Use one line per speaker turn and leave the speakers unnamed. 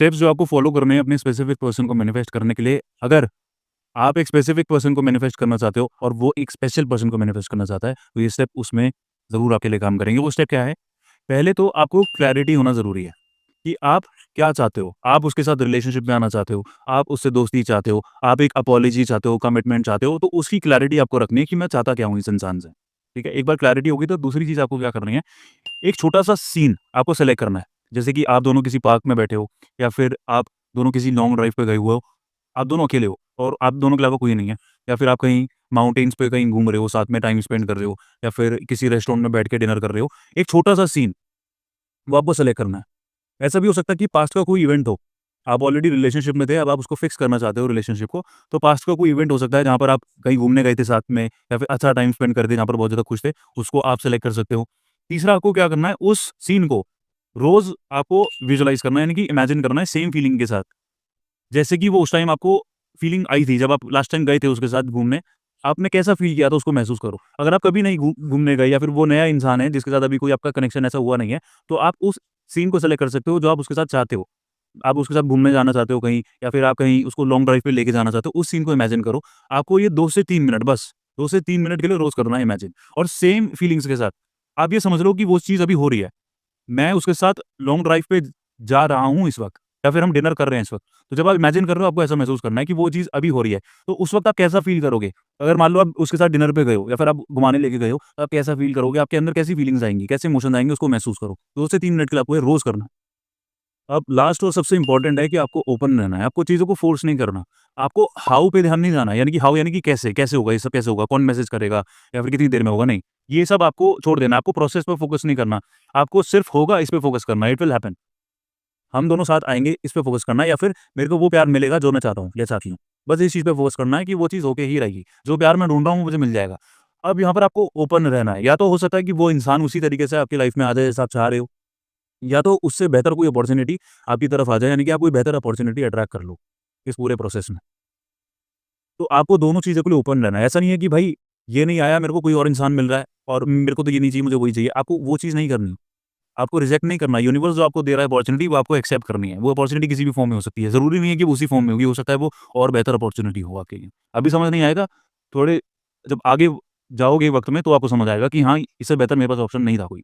Steps जो आपको follow करने हैं अपने स्पेसिफिक पर्सन को मैनिफेस्ट करने के लिए, अगर आप एक स्पेसिफिक पर्सन को मैनिफेस्ट करना चाहते हो और वो एक स्पेशल पर्सन को मैनिफेस्ट करना चाहता है, तो ये स्टेप उसमें ज़रूर आपके लिए काम करेंगे। वो स्टेप क्या है? पहले तो आपको क्लैरिटी होना ज़रूरी है कि आप क्या चाहते हो? आप उसके साथ रिलेशनशिप में आना चाहते हो, आप उससे दोस्ती चाहते हो, आप एक अपॉलॉजी चाहते हो, कमिटमेंट चाहते हो, तो उसकी क्लैरिटी आपको रखनी है कि मैं चाहता क्या हूँ इस इंसान से। ठीक है? एक बार क्लैरिटी होगी तो दूसरी चीज़ आपको क्या करनी है, एक छोटा-सा सीन आपको सेलेक्ट करना है। जैसे कि आप दोनों किसी पार्क में बैठे हो या फिर आप दोनों किसी लॉन्ग ड्राइव पे गए हुए हो, आप दोनों अकेले हो और आप दोनों के अलावा कोई नहीं है, या फिर आप कहीं माउंटेन्स पे कहीं घूम रहे हो, साथ में टाइम स्पेंड कर रहे हो, या फिर किसी रेस्टोरेंट में बैठ के डिनर कर रहे हो। एक छोटा-सा सीन वो आपको सेलेक्ट करना है। ऐसा भी हो सकता है कि पास्ट का कोई इवेंट हो, आप ऑलरेडी रिलेशनशिप में थे, अब आप उसको फिक्स करना चाहते हो रिलेशनशिप को, तो पास्ट का कोई इवेंट हो सकता है जहाँ पर आप कहीं घूमने गए थे साथ में या फिर अच्छा टाइम स्पेंड कर दिया जहाँ पर बहुत ज़्यादा खुश थे, उसको आप सेलेक्ट कर सकते हो। तीसरा आपको क्या करना है, उस सीन को रोज़ आपको विजुअलाइज़ करना है, यानी कि इमेजिन करना है सेम फीलिंग के साथ। जैसे कि वो उस टाइम आपको फीलिंग आई थी जब आप लास्ट टाइम गए थे उसके साथ घूमने, आपने कैसा फ़ील किया था उसको महसूस करो। अगर आप कभी नहीं घूमने गए या फिर वो नया इंसान है जिसके साथ अभी कोई आपका कनेक्शन ऐसा हुआ नहीं है, तो आप उस सीन को सेलेक्ट कर सकते हो जो आप उसके साथ चाहते हो। आप उसके साथ घूमने जाना चाहते हो कहीं, या फिर आप कहीं उसको लॉन्ग ड्राइव पे लेके जाना चाहते हो, उस सीन को इमेजिन करो। आपको ये 2 से 3 मिनट, बस 2 से 3 मिनट के लिए रोज़ करना है इमेजिन, और सेम फीलिंग्स के साथ। आप ये समझ लो कि वो चीज़ अभी हो रही है। मैं उसके साथ लॉन्ग ड्राइव पे जा रहा हूँ इस वक़्त, या फिर हम डिनर कर रहे हैं इस वक़्त। तो जब आप इमेजिन कर रहे हो, आपको ऐसा महसूस करना है कि वो चीज़ अभी हो रही है। तो उस वक़्त आप कैसा फ़ील करोगे? अगर मान लो आप उसके साथ डिनर पे गए हो या फिर आप घुमाने लेके गए हो, तो आप कैसा फ़ील करोगे? आपके अंदर कैसी फीलिंग्स आएँगी? कैसे इमोशंस आएँगे? उसको महसूस करो। 2 से 3 मिनट के लिए आपको ये रोज़ करना है। अब लास्ट और सबसे इम्पोर्टेंट है कि आपको ओपन रहना है, आपको चीज़ों को फ़ोर्स नहीं करना। आपको हाउ पे ध्यान नहीं जाना है, यानी कि हाउ यानी कि कैसे, कैसे होगा, ये सब कैसे होगा, कौन मैसेज करेगा या फिर कितनी देर में होगा, नहीं। ये सब आपको छोड़ देना है, आपको प्रोसेस पे फ़ोकस नहीं करना। आपको सिर्फ़ होगा इस पे फ़ोकस करना है, इट विल हैपन। हम दोनों साथ आएँगे, इस पे फ़ोकस करना है, या फिर मेरे को वो प्यार मिलेगा जो मैं चाहता हूँ या चाहती हूँ। बस इस चीज़ पे फ़ोकस करना है कि वो चीज़ होके ही रहेगी। जो प्यार मैं ढूँढ रहा हूँ मुझे मिल जाएगा। अब यहाँ पर आपको ओपन रहना है, या तो हो सकता है कि वो इंसान उसी तरीके से आपकी लाइफ़ में आ जाए जैसा आप चाह रहे हो, या तो उससे बेहतर कोई अपॉर्च्युनिटी आपकी तरफ आ जाए, यानी कि आप कोई बेहतर अपॉर्च्युनिटी अट्रैक्ट कर लो, इस पूरे प्रोसेस में। तो आपको दोनों चीज़ों के लिए ओपन रहना है। ऐसा नहीं है कि भाई ये नहीं आया, मेरे को कोई और इंसान मिल रहा है और मेरे को तो ये नहीं चाहिए, मुझे वही चाहिए। आपको वो चीज़ नहीं करनी। आपको रिजेक्ट नहीं करना। यूनिवर्स जो आपको दे रहा है अपॉर्च्युनिटी, वो आपको एक्सेप्ट करनी है। वो अपॉर्च्युनिटी किसी भी फॉर्म में हो सकती है। ज़रूरी नहीं है कि वो उसी फॉर्म में होगी, हो सकता है वो और बेहतर अपॉर्च्युनिटी हो आपके लिए। अभी समझ नहीं आएगा, थोड़े जब आगे जाओगे वक़्त में तो आपको समझ आएगा कि हाँ, इससे बेहतर मेरे पास ऑप्शन नहीं था कोई।